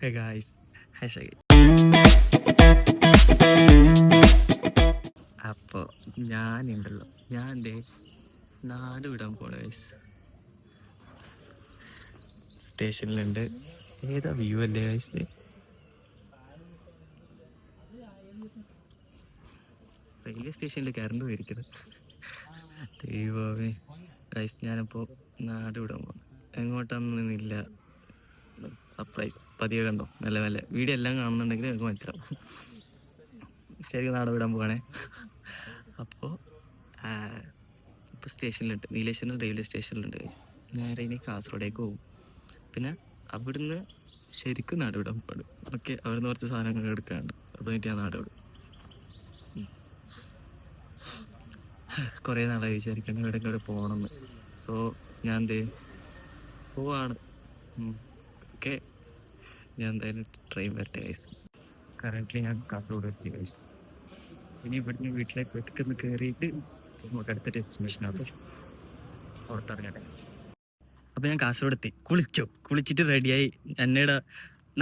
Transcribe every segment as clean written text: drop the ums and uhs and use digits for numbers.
Hey guys, hi Shaggy. അപ്പോൾ ഞാനുണ്ടല്ലോ, ഞാൻ എൻ്റെ നാട് വിടാൻ പോണ ഗൈസ്. സ്റ്റേഷനിലുണ്ട്. ഏതാ വ്യൂ അല്ലേ ഗൈസ്? റെയിൽവേ സ്റ്റേഷനിൽ കറണ്ട് പോയിരിക്കുന്നത്. ദൈവമേ ഗൈസ്, ഞാനിപ്പോൾ നാട് വിടാൻ പോകുന്നു. എങ്ങോട്ടാണെന്നില്ല, സർപ്രൈസ്. പതിയെ കണ്ടോ, നല്ല നല്ല വീഡിയോ എല്ലാം കാണുന്നുണ്ടെങ്കിൽ നിങ്ങൾക്ക് മനസ്സിലാവും. ശരിക്കും നാട് വിടാൻ പോവാണേ. അപ്പോൾ ഇപ്പോൾ സ്റ്റേഷനിലുണ്ട്, നീലേശ്വരം റെയിൽവേ സ്റ്റേഷനിലുണ്ട്. നേരെ ഇനി കാസർഗോഡേക്ക് പോകും. പിന്നെ അവിടുന്ന് ശരിക്കും നാട് വിടാൻ പാടും. ഓക്കെ, അവിടുന്ന് കുറച്ച് സാധനങ്ങൾ എടുക്കാണ്ട്, അത് കഴിഞ്ഞിട്ട് ഞാൻ നാട് വിടും. കുറേ നാളായി വിചാരിക്കണം ഇവിടെ ഇങ്ങോട്ട് പോകണമെന്ന്. സോ ഞാൻ എന്ത് പോവാണ്. ഓക്കെ, ഞാൻ എന്തായാലും ട്രെയിൻ വരട്ടെ ഗൈസ്. കറൻ്റ്ലി ഞാൻ കാസർഗോഡ് എത്തി ഗൈസ്. ഇനി ഇവിടുന്ന് വീട്ടിലേക്ക് വെട്ടിക്കൊന്ന് കയറിയിട്ട് നമുക്ക് അടുത്ത ഡെസ്റ്റിനേഷനകത്ത് പുറത്തിറങ്ങട്ടെ. അപ്പോൾ ഞാൻ കാസർഗോഡ് എത്തി, കുളിച്ചിട്ട് റെഡിയായി. എന്നോട്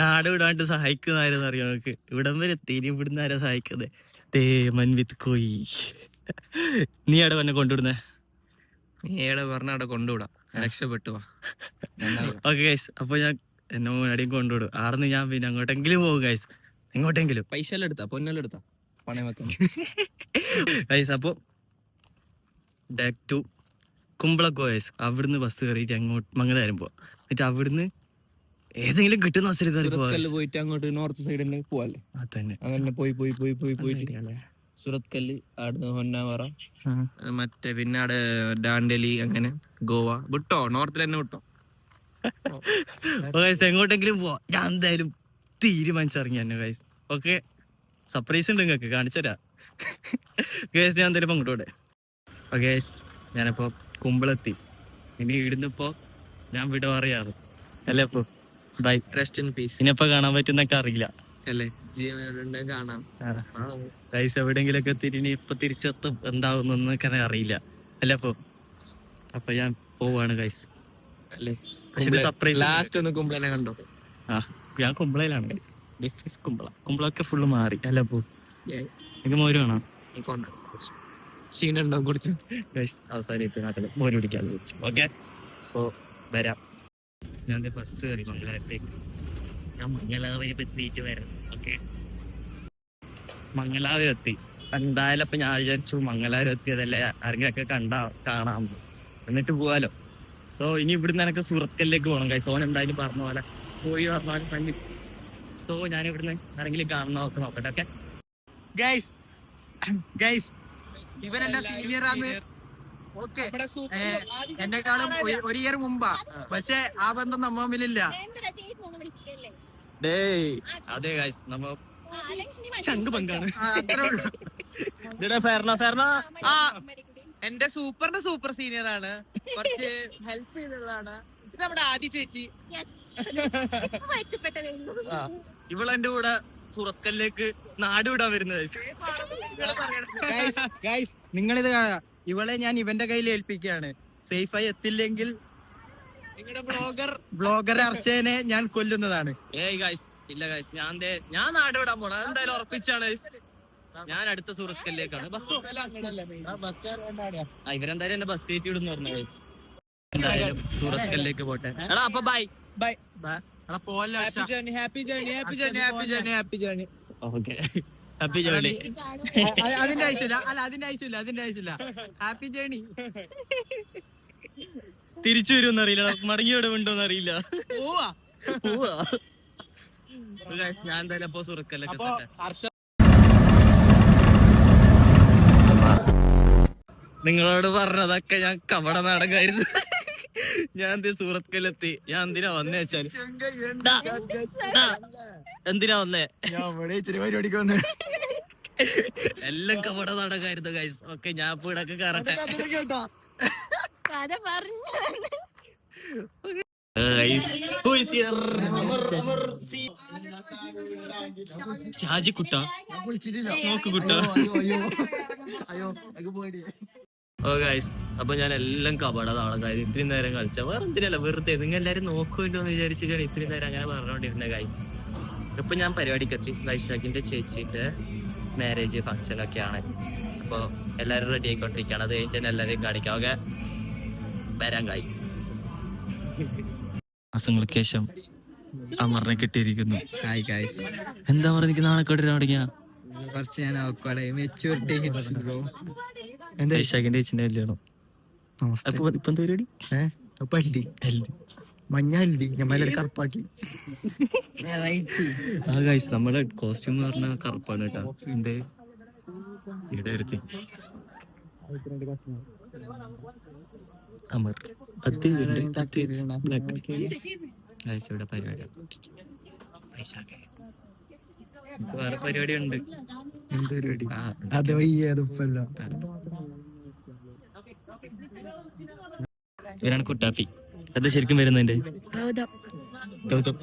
നാട് വിടാണ്ട് സഹായിക്കുന്നതായിരുന്നു അറിയാം നമുക്ക്. ഇവിടം വരെ എത്തി. ഇനി ഇവിടുന്ന് ആരാ സഹായിക്കുന്നത്? തേ മൻവിത്ത് കോയി. നീ അവിടെ വന്നെ കൊണ്ടുവിടുന്നേ? നീ എവിടെ പറഞ്ഞ അവിടെ കൊണ്ടുവിടാം, രക്ഷപ്പെട്ടു. ഓക്കെ ഗൈസ്, അപ്പോൾ ഞാൻ എന്നെ മോനടിയും കൊണ്ടുവിടും. ആടുന്ന് ഞാൻ പിന്നെ അങ്ങോട്ടെങ്കിലും പോകും ഗൈസ്, എങ്ങോട്ടെങ്കിലും. പൈസ എല്ലാം എടുത്താ, പൊന്നെല്ലാം എടുത്താ, പണയം വെക്കാം ഗൈസ്. അപ്പോൾ ഡയറക്റ്റ് ടു കുമ്പളക്കോ ഗൈസ്. അവിടുന്ന് ബസ് കയറിയിട്ട് അങ്ങോട്ട് മംഗലാപുരം പോവാം. എന്നിട്ട് അവിടുന്ന് ഏതെങ്കിലും കിട്ടുന്ന ബസ്സിൽ കയറി പോയിട്ട് അങ്ങോട്ട് നോർത്ത് സൈഡ് തന്നെ പോവാല്ലേ. അതന്നെ, അങ്ങനെ പോയിട്ട് സുറത്കല്ല്, അവിടുന്ന് ഹൊന്നാവറ, മറ്റേ പിന്നെ അവിടെ ഡാൻഡലി, അങ്ങനെ ഗോവ വിട്ടോ, നോർത്തിൽ തന്നെ വിട്ടോ. എങ്ങോട്ടെങ്കിലും പോവാം. ഞാൻ എന്തായാലും തീരുമാനിച്ചിറങ്ങി തന്നെ ഗൈസ്. ഓക്കെ, സർപ്രൈസ് ഉണ്ട് നിങ്ങൾക്ക്, കാണിച്ചുതരാം ഗൈസ്. ഞാൻ എന്തായാലും അങ്ങോട്ട് പോട്ടെ. ഓക്കെ ഗൈസ്, ഞാനിപ്പോൾ കുമ്പളെത്തി. ഇനി ഇവിടുന്നിപ്പോൾ ഞാൻ വിട പറയാറ് അല്ലേ? ഇപ്പോൾ ബൈ, റെസ്റ്റ് ഇൻ പീസ്. ഇനിയിപ്പോൾ കാണാൻ പറ്റുന്നൊക്കെ അറിയില്ല അല്ലേ, ജീവനുണ്ടെ കാണാം ഗൈസ്. എവിടെയെങ്കിലൊക്കെ ഇനി ഇപ്പൊ തിരിച്ചെത്തും, എന്താവുന്നൊക്കെ അറിയില്ല അല്ലേ? അപ്പൊ ഞാൻ പോവാണ് ഗൈസ്. അല്ലേ, സർപ്രൈസ്. ലാസ്റ്റ് ഒന്ന് കുമ്പളനെ കണ്ടോ? ഞാൻ കുമ്പളയിലാണ് ഗൈസ്. ദിസ് ഈസ് കുമ്പളൊക്കെ ഫുള്ള് മാറി അല്ലേ? എനിക്ക് മോര് വേണം. ക്ഷീണുണ്ടോ കുടിച്ചു ഗൈസ്? അവസാനം നാട്ടില് മോര് പിടിക്കാന്ന് വെച്ചു. ഓക്കെ, സോ വരാം. ഞാൻ ബസ് കയറി മംഗലാപുരത്തേക്ക്. ഞാൻ മംഗലാപുരം എത്തിയിട്ട് വരാം. ഓക്കെ, മംഗലാപുരം എത്തി. എന്തായാലും അപ്പൊ ഞാൻ വിചാരിച്ചു മംഗലാപുരം എത്തിയതല്ലേ, ആരെങ്കിലൊക്കെ കാണാം, എന്നിട്ട് പോവാലോ. സോ ഇനി ഇവിടുന്ന് എനിക്ക് സുറത്കല്ലിലേക്ക് പോകണം ഗൈസ്. ഓൻ എന്തായാലും പറഞ്ഞ പോലെ പോയി പറഞ്ഞാൽ തന്നെ. സോ ഞാൻ ഇവിടുന്ന് ആരെങ്കിലും കാണുന്ന നോക്കട്ടെ. ഓക്കെ ഗൈസ്, ഇവരെല്ലാം സീനിയർ ആണ്. എന്നെക്കാളും ഒരു ഇയർ മുമ്പാ, പക്ഷെ ആ ബന്ധം നമ്മ തമ്മിലില്ല. അതെ ഗൈസ്, നമ്മ ചങ്ക് പങ്കാണ്. എന്റെ സൂപ്പറിന്റെ സൂപ്പർ സീനിയർ ആണ്, കുറച്ച് ഹെൽപ്പ് ചെയ്തതാണ്. ഇത് നമ്മുടെ ആദ്യ ചേച്ചി. ഇവളെന്റെ കൂടെ സുറത്കല്ലിലേക്ക് നാട് വിടാൻ വരുന്നത്. നിങ്ങളിത് കാണാ, ഇവളെ ഞാൻ ഇവന്റെ കയ്യിൽ ഏൽപ്പിക്കുകയാണ്. സേഫായി എത്തില്ലെങ്കിൽ നിങ്ങളുടെ ബ്ലോഗർ അർഷേനെ ഞാൻ കൊല്ലുന്നതാണ്. ഗൈസ്, ഇല്ല ഗൈസ്, ഞാൻ നാട് വിടാൻ പോണ എന്തായാലും ഉറപ്പിച്ചാണ്. ഞാൻ അടുത്ത സുറത്കല്ലിലേക്കാണ്. ഇവരെന്തായാലും എന്നെ ബസ് കയറ്റി വിടുന്നു പറഞ്ഞു ഗൈസ്. എന്തായാലും സുറത്കല്ലിലേക്ക് പോട്ടെ. എടാ അപ്പൊ bye. Happy journey. Okay, happy journey. അതിന്റെ ആവശ്യമില്ല. Happy journey. തിരിച്ചു വരുമെന്ന് അറിയില്ല, മടങ്ങി ഇവിടെ ഉണ്ടോന്ന് അറിയില്ല. ഞാൻ എന്തായാലും അപ്പൊ സുറത്കല്ലിലേക്ക്. നിങ്ങളോട് പറഞ്ഞതൊക്കെ ഞാൻ കപട നാടകമായിരുന്നു. ഞാൻ സുറത്കല്ലെത്തി. ഞാൻ എന്തിനാ വന്നേ വെച്ചാല്, എന്തിനാ വന്നേ? പരിപാടിക്ക് വന്നേ. എല്ലാം കപട നാടകമായിരുന്നു ഗൈസ്. ഓക്കെ, ഞാൻ ഇപ്പൊ ഇടക്ക് കയറട്ടെ. ഷാജി കുട്ട, നോക്ക് കുട്ട. ഓ ഗൈസ്, അപ്പൊ ഞാൻ എല്ലാം കപടതാണ് കാര്യം. ഇത്രയും നേരം കളിച്ച വേറെ എന്തിനല്ല, വെറുതെ നിങ്ങൾ എല്ലാവരും നോക്കുമല്ലോ എന്ന് വിചാരിച്ചിട്ടാണ് ഇത്രയും നേരം അങ്ങനെ പറഞ്ഞുകൊണ്ടിരുന്നത് ഗൈസ്. ഇപ്പൊ ഞാൻ പരിപാടിക്ക് എത്തി. വൈശാഖിന്റെ ചേച്ചിന്റെ മാരേജ് ഫംഗ്ഷനൊക്കെയാണ്. അപ്പോൾ എല്ലാവരും റെഡി ആയിക്കൊണ്ടിരിക്കുകയാണ്. അത് കഴിഞ്ഞിട്ട് തന്നെ എല്ലാവരെയും കാണിക്കാം. ഓക്കെ, വരാം ഗൈസ്. മാസങ്ങൾക്ക് ശേഷം അമറിനെ കിട്ടിയിരിക്കുന്നു. എന്താ പറഞ്ഞിരിക്കുന്ന നാണക്കോട്ട് തുടങ്ങിയ കുറച്ച് ഞാൻ മെച്ചൂരിറ്റി എന്റെ വൈശാഖിന്റെ ചേച്ചിന്റെ കല്യാണം. അപ്പൊ ഇപ്പൊ എന്താ പരിപാടി? മഞ്ഞാണ്ടി ഞമ്മളെ കറുപ്പാക്കി. ആ ഗൈസ്, നമ്മുടെ കോസ്റ്റ്യൂം എന്ന് പറഞ്ഞാൽ കറുപ്പാണ് കേട്ടോ. എന്റെ ഇവിടെ വരുത്തി അമർ അത് ഗൈസ് ഇവിടെ പരിപാടി. വേറെ പരിപാടി ഉണ്ട്. എന്ത് പരിപാടി? അത് വയ്യപ്പല്ല. ഇവരാണ് കുട്ടാപ്പി. അത് ശരിക്കും വരുന്നതിന്റെ ഗൗതം.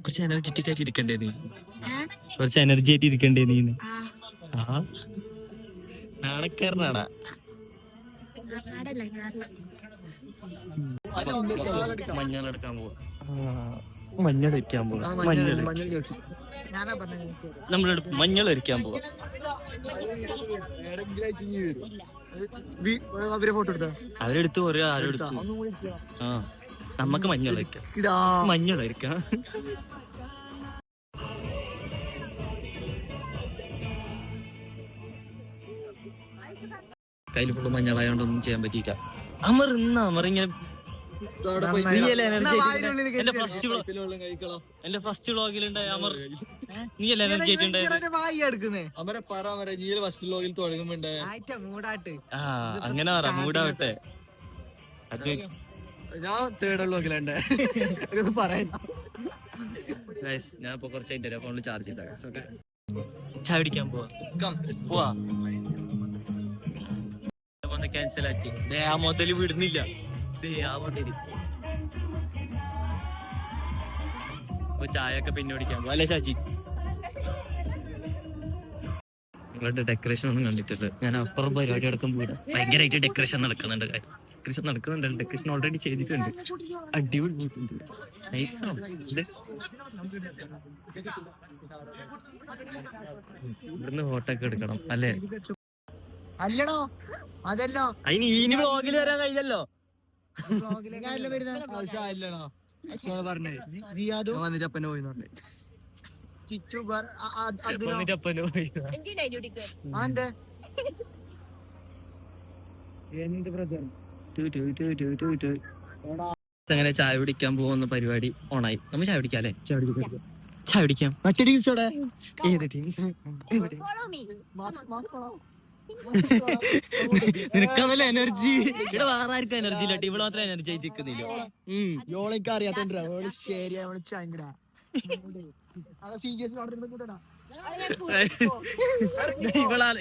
കുറച്ച് എനർജറ്റിക് ആയിട്ട് ഇരിക്കണ്ടേ നീ? കുറച്ച് എനർജി ആയിട്ട് ഇരിക്കണ്ടേ നീ? ആ നാണക്കാരനാടാ. മഞ്ഞളെടുക്കാൻ പോവാ. മഞ്ഞളൊരിക്കാൻ പോവാ. നമ്മളെടുത്ത് മഞ്ഞളൊരിക്കാൻ പോവാ. അവരെടുത്ത് ഓരോ ആരെടുത്തു. ആ, നമ്മക്ക് മഞ്ഞളൊരിക്കാം. കയ്യിൽ ഫുള്ള് മഞ്ഞളായോണ്ടൊന്നും ചെയ്യാൻ പറ്റിയില്ല. അമർ ഇങ്ങനെ എന്റെ ഫസ്റ്റ് വ്ളോഗിലുണ്ടായ അമർ, നീ അല്ല എനർജി അങ്ങനെ പറ, മൂടാവട്ടെ. അത് ഞാൻ ഇപ്പൊ കുറച്ച് കഴിഞ്ഞ ഫോണിൽ ചാർജ് ചെയ്ത ചായ പിടിക്കാൻ പോവാ. ക്യാൻസൽ ആക്കി. ആ മുതല് വിടുന്നില്ല. ചായ ഒക്കെ പിന്നെ പിടിക്കാൻ പോവാ. അല്ലേ ചാച്ചി? നിങ്ങളുടെ ഡെക്കറേഷൻ ഒന്നും കണ്ടിട്ടില്ല. ഞാൻ അപ്പുറം പരിപാടി അടക്കം പോയില്ല. ഭയങ്കരമായിട്ട് ഡെക്കറേഷൻ നടക്കുന്നുണ്ട്. ഡെക്കറേഷൻ ഓൾറെഡി ചെയ്തിട്ടുണ്ട്. അടിപൊളി നൈസാണ്. ഇവിടുന്ന് ഫോട്ടോ ഒക്കെ എടുക്കണം അല്ലേ? അല്ലടോ, അതല്ലോ. അതിന് ഇനി വ്ളോഗിൽ വരാൻ കഴിയില്ലല്ലോ. അങ്ങനെ ചായ പിടിക്കാൻ പോകുന്ന പരിപാടി ഓണായി. നമ്മൾ ചായ പിടിക്കാം അല്ലേ? ചായ പിടിക്കാം. മറ്റേ ടീംസോടെ ഏത് ടീംസ്? നിനക്കാന്നല്ല എനർജി. ഇവിടെ വേറെ ആർക്കും എനർജി ഇല്ല. ഇവിടെ മാത്രം എനർജി ആയിട്ട് നിൽക്കുന്നില്ല.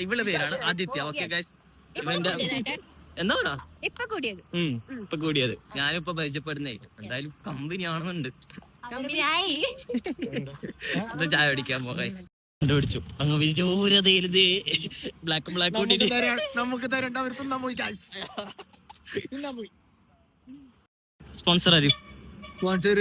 ഇവളെ പേരാണ് ആദിത്യ. ഓക്കെ ഗൈസ്, ഇവന്റെ എന്താ പറയാ ഇപ്പൊ കൂടിയത്. ഞാനിപ്പോ പരിചയപ്പെടുന്നേ എന്തായാലും കമ്പനി ആണെന്നുണ്ട്. ചായ പിടിക്കാൻ പോകാം ഗൈസ്. കണ്ടുപിടിച്ചു അങ്ങ് വിദൂരതയിൽ ബ്ലാക്ക് നമുക്ക് സ്പോൺസർ ആര്? സ്പോൺസർ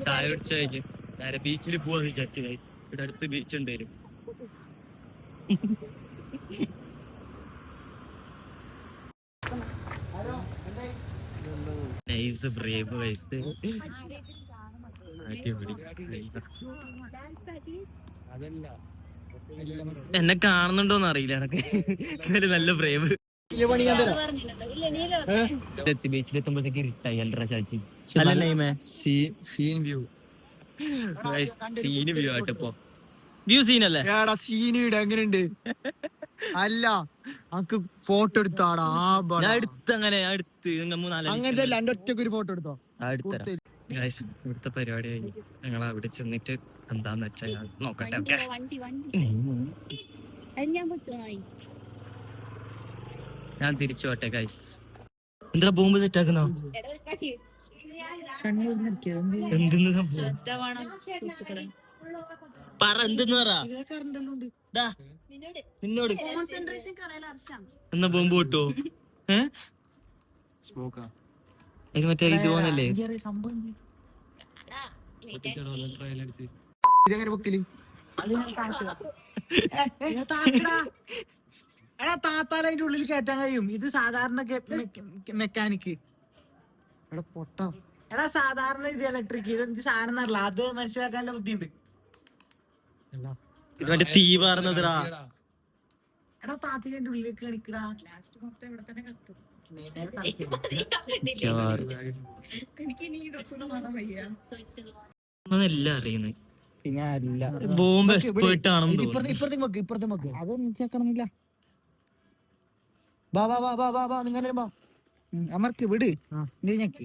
ചായ കുടിച്ചു കഴിഞ്ഞു നേരെ ബീച്ചിൽ പോവാന്ന് വിചാരിച്ചു ഗൈസ്. ഇവിടെ അടുത്ത് ബീച്ച് ഉണ്ടായിരുന്നു. Nice Brave guys. എന്നെ കാണുന്നുണ്ടോന്ന് അറിയില്ല. എനക്ക് നല്ല ബ്രേവ്. ബീച്ചിലെത്തുമ്പോഴത്തേക്ക് ഇരുട്ടായി. അല്ലറ ചാച്ചി സീൻ വ്യൂ ആയിട്ടിപ്പോ വ്യൂ സീനല്ലേ? സീനിവിടെ എങ്ങനെയുണ്ട്? അല്ല നമുക്ക് ഫോട്ടോ എടുത്താടാ. അങ്ങനത്തെ എന്റെ ഒറ്റക്ക് ഒരു ഫോട്ടോ എടുത്തോ. ഇവിടുത്തെ പരിപാടി കഴിഞ്ഞു. ഞങ്ങൾ അവിടെ ചെന്നിട്ട് എന്താന്ന് വെച്ചാൽ ഞാൻ നോക്കട്ടെ. ഞാൻ തിരിച്ചു പോട്ടെ ഗൈസ്. എന്താ ബോംബ് സെറ്റ് ആക്കുന്നോ? എന്തെന്ന് സംഭവം പറ, എന്തെന്ന് പറ നിന്നോട് എന്നാ ബോംബ് കിട്ടോ? അതിന് മറ്റേ ഇത് പോന്നല്ലേ എടാ താത്താല അതിന്റെ ഉള്ളിൽ കയറ്റാൻ കഴിയും. ഇത് സാധാരണ മെക്കാനിക്ക്. എടാ പൊട്ട. എടാ സാധാരണ ഇത് ഇലക്ട്രിക്. ഇത് സാധനം എന്നല്ല, അത് മനസ്സിലാക്കാനുള്ള ബുദ്ധിയുണ്ട്. ഇത് മറ്റേ തീ പാർന്നതാ. എടാ താത്തിലെ ഉള്ളിലേക്ക് കാണിക്കടാ. എല്ലാം അറിയുന്നത് പിന്നെ അല്ല ബോംബ് എക്സ്പേർട്ട് ആണെന്ന് ഇപ്പുറത്തെ നോക്ക് അതൊന്നും ചേക്കണമെന്നില്ല. ബാ ബാ ബാ ബാ ബാ ബാ നിങ്ങൾ ബാ അമർക്ക് വിട് ഞെക്ക്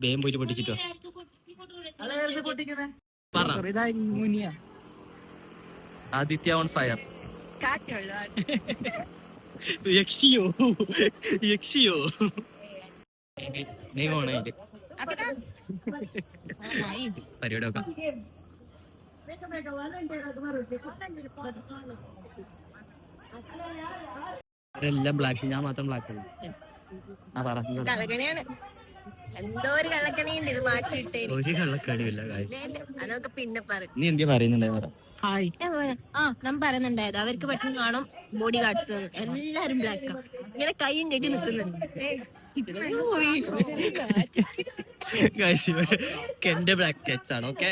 വേഗം പോയിട്ട് പൊട്ടിച്ചിട്ടോ. Aditya on fire. യക്ഷിയോ യക്ഷിയോ നീ പോണേ പരിപാടി നോക്കാം. എല്ലാം ബ്ലാക്ക്, ഞാൻ മാത്രം ബ്ലാക്ക് ആണ്. എന്തോ ഒരു കള്ളക്കണിയുണ്ട്, ഇത് മാറ്റിയിട്ടേ. ഒരു കള്ളക്കടിയില്ല. അതൊക്കെ പിന്നെ പറയും. നീ എന്തിയാ പറയുന്നുണ്ടായി? ഞാൻ പറയുന്നുണ്ടായത് അവർക്ക് പെട്ടെന്ന് കാണും ബോഡി ഗാർഡ്സ് എല്ലാരും ബ്ലാക്കാ, ഇങ്ങനെ കൈയും കെട്ടി നിൽക്കുന്നുണ്ട്. എന്റെ ബ്ലാക്ക് കാറ്റ്സ് ആണ്. ഓക്കെ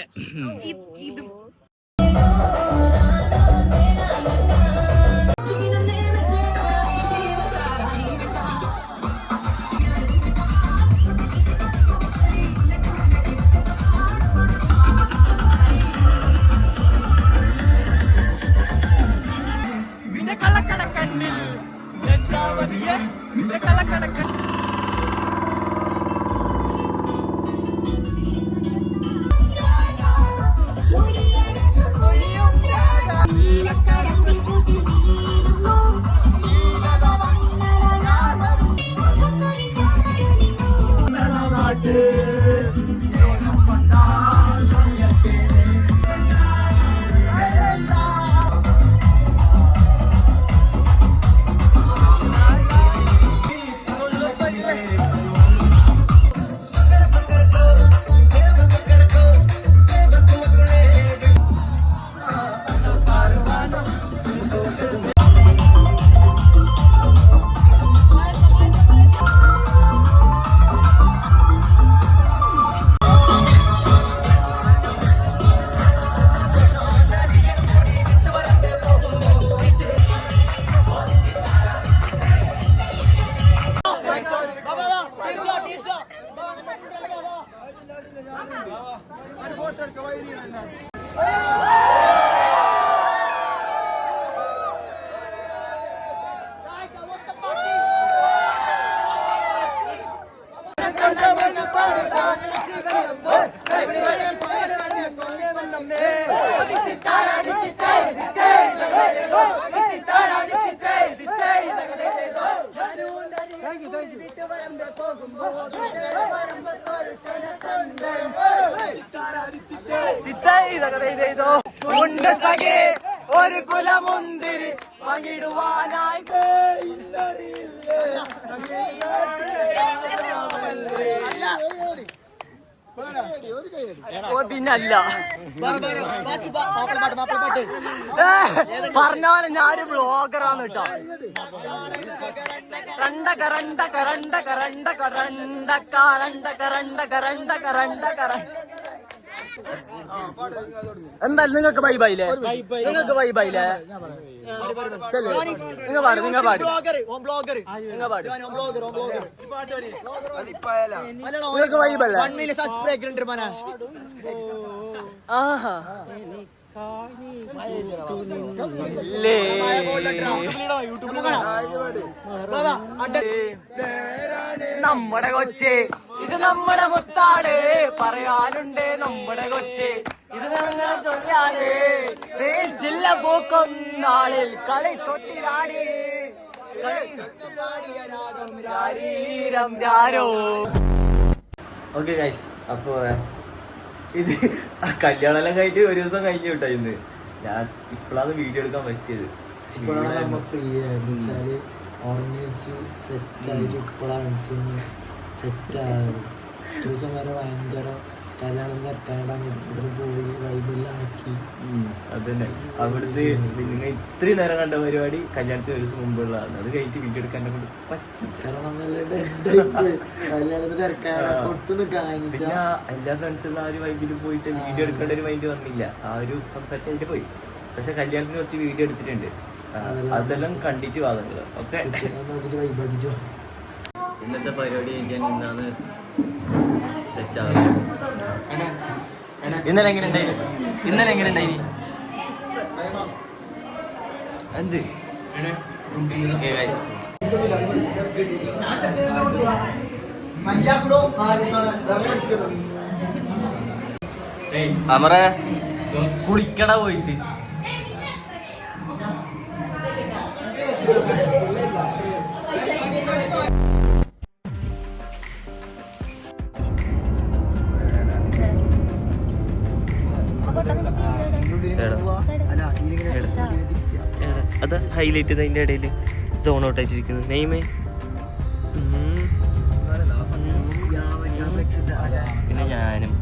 ഒരു കുലമുന്തിരി പങ്കിടുവാനായി പിന്നല്ല പറഞ്ഞാലും ഞാനൊരു ബ്ലോഗറാണ് കേട്ടോ. കരണ്ട കരണ്ട കരണ്ട കരണ്ട കരണ്ട കരണ്ട കരണ്ട കരണ്ട കരണ്ട കരണ്ട. എന്തായാലും നിങ്ങൾക്ക് വൈബായില്ലേ? നിങ്ങൾക്ക് വൈബായില്ലേ? നിങ്ങൾ പാട്, നിങ്ങൾ പാട്, നിങ്ങൾ പാട്. നിങ്ങൾക്ക് വൈബല്ലേ? ആഹാ നമ്മുടെ കൊച്ചേ, ഇത് നമ്മുടെ മുത്താണ്, പറയാനുണ്ട് നമ്മുടെ കൊച്ചേ, ഇത് ഞങ്ങളെ ചൊല്ലാണ്. ചില്ല പൂക്കും നാളിൽ കളി തൊട്ടിലാടി, ഓക്കെ ഗൈസ്, അപ്പോ ഇത് കല്യാണമെല്ലാം കഴിഞ്ഞിട്ട് ഒരു ദിവസം കഴിഞ്ഞു കേട്ടോ ഇന്ന്. ഞാൻ ഇപ്പോഴാണ് വീഡിയോ എടുക്കാൻ പറ്റിയത്. ഇപ്പോഴാണ് നമ്മൾ ഫ്രീ ആയത്. വെച്ചാല് ഉറങ്ങി വെച്ച് സെറ്റ് ആയിട്ട് ഇപ്പോഴാണ് സെറ്റ് ആയത്. ദിവസം വരെ ഭയങ്കര കല്യാണം തിരക്കാണ്ടാണ് പോയി വൈബിലാക്കി. അതന്നെ, അവിടുത്തെ നിങ്ങൾ ഇത്രയും നേരം കണ്ട പരിപാടി കല്യാണത്തിന് ഒരു ദിവസം മുമ്പുള്ളതാണ്. അത് കഴിഞ്ഞിട്ട് വീഡിയോ എടുക്കാൻ കൊണ്ട് പറ്റി. കല്യാണത്തിന് തിരക്കാണ് കൊട്ടൊന്നും കാണിച്ച. പിന്നെ എല്ലാ ഫ്രണ്ട്സുള്ള ആ ഒരു വൈബിൽ പോയിട്ട് വീഡിയോ എടുക്കേണ്ട ഒരു മൈൻഡ് വന്നില്ല. ആ ഒരു സംസാരിച്ച് അതിൽ പോയി. പക്ഷെ കല്യാണത്തിന് കുറച്ച് വീഡിയോ എടുത്തിട്ടുണ്ട്. അതെല്ലാം കണ്ടിട്ട് വാദങ്ങൾ. ഓക്കെ, ഇന്നത്തെ പരിപാടി കഴിഞ്ഞാൽ ഇന്നാണ് സെറ്റ് ആവുക. ഇന്നലെ എങ്ങനെ ഉണ്ടായി? എന്ത് അമറ കുളിക്കട പോയിട്ട് അത് ഹൈലൈറ്റ് ചെയ്ത് അതിൻ്റെ ഇടയിൽ സോൺ ഔട്ട് ആയിട്ടിരിക്കുന്നത് നെയ്മേ. പിന്നെ ഞാനും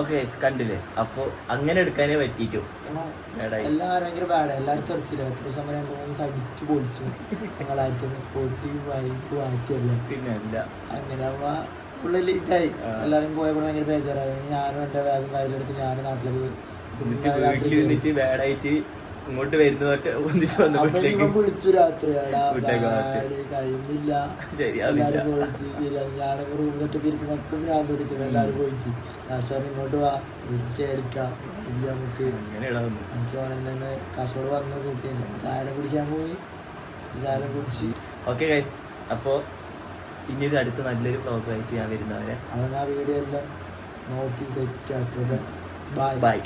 ഓക്കെ കണ്ടില്ലേ. അപ്പൊ അങ്ങനെ എടുക്കാനേ പറ്റിയിട്ടു. എല്ലാരും ഭയങ്കര ബാഡ്. എല്ലാരും തെറിച്ചില്ല. എത്ര ദിവസം വരെ 2-3 ദിവസം അടിച്ചു പൊളിച്ചു. ഞങ്ങളായിരിക്കും പൊട്ടി വൈക്ക് വായിക്കല്ലേ. പിന്നെ അല്ല അങ്ങനെ ഉള്ളിൽ ഇതായി. എല്ലാരും പോയപ്പോൾ ഭയങ്കര ബേജാറായി. ഞാനും എന്റെ ബാഗും കയ്യിലെടുത്ത് ഞാനും നാട്ടിലേക്ക് വീട്ടിലിരുന്നിട്ട് ബാഡായിട്ട് ഇങ്ങോട്ട് വരുന്നതൊക്കെ ഒന്നിച്ച് വന്നപ്പോഴത്തേക്ക് വിളിച്ചു രാത്രി കഴിയുന്നില്ല. എല്ലാരും പോയിച്ച് ഞാനൊക്കെ റൂമിലൊക്കെ ഇരിക്കും മൊത്തം ഞാൻ തുടിക്കുന്നു. എല്ലാരും പോയിച്ച് കാശോട് ഇങ്ങോട്ട് വാ സ്റ്റേ അടിക്കാം നമുക്ക് അഞ്ചോണം തന്നെ കാശോട് വന്ന് കൂട്ടിയില്ല. ചായ കുടിക്കാൻ പോയി. ചായ കുടിച്ച്. ഓക്കെ ഗൈസ്, അപ്പോ ഇനിയൊരു അടുത്ത നല്ലൊരു വ്ളോഗായിട്ട് ഞാൻ വരുന്നവരെ അങ്ങനെ ആ വീഡിയോ എല്ലാം നോക്കി സെറ്റ് ആക്കുക. ബൈ.